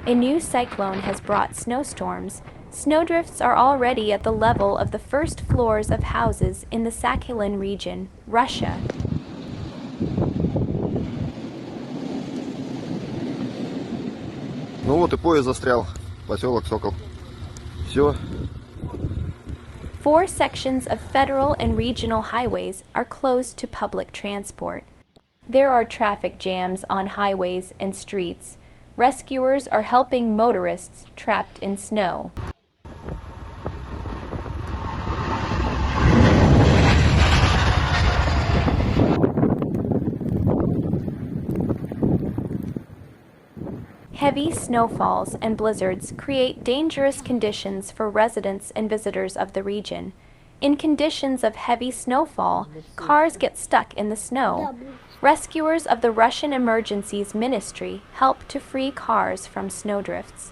A new cyclone has brought snowstorms. Snowdrifts are already at the level of the first floors of houses in the Sakhalin region, Russia. Ну вот и поезд застрял, поселок Сокол. Все. 4 sections of federal and regional highways are closed to public transport. There are traffic jams on highways and streets. Rescuers are helping motorists trapped in snow. Heavy snowfalls and blizzards create dangerous conditions for residents and visitors of the region. In conditions of heavy snowfall, cars get stuck in the snow. Rescuers of the Russian Emergencies Ministry help to free cars from snowdrifts.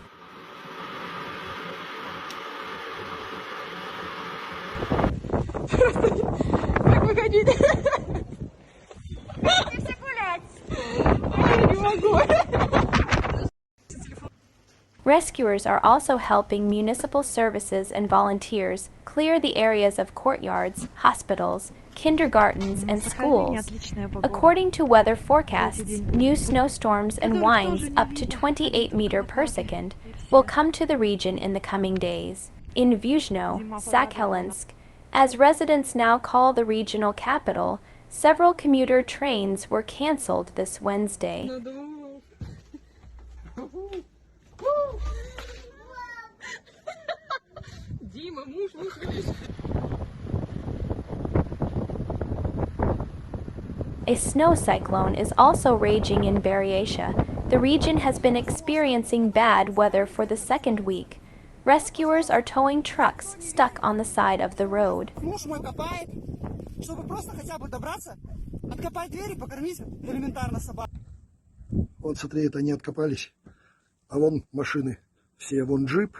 Rescuers are also helping municipal services and volunteers clear the areas of courtyards, hospitals, kindergartens, and schools. According to weather forecasts, new snowstorms and winds up to 28 meters per second will come to the region in the coming days. In Vyuzhno, Sakhalinsk, as residents now call the regional capital, several commuter trains were canceled this Wednesday. A snow cyclone is also raging in Buryatia. The region has been experiencing bad weather for the second week. Rescuers are towing trucks stuck on the side of the road. Вот смотри, это они откопались. А вон машины. Все, вон джип.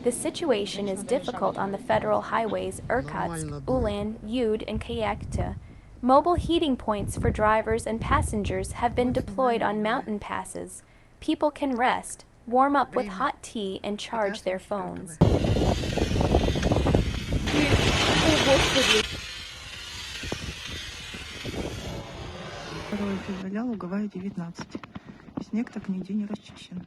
The situation is difficult on the federal highways Irkutsk, Ulan, Yud, and Kayakta. Mobile heating points for drivers and passengers have been deployed on mountain passes. People can rest, warm up with hot tea, and charge their phones. Февраля, Луговая, 19. Снег так нигде не расчищен.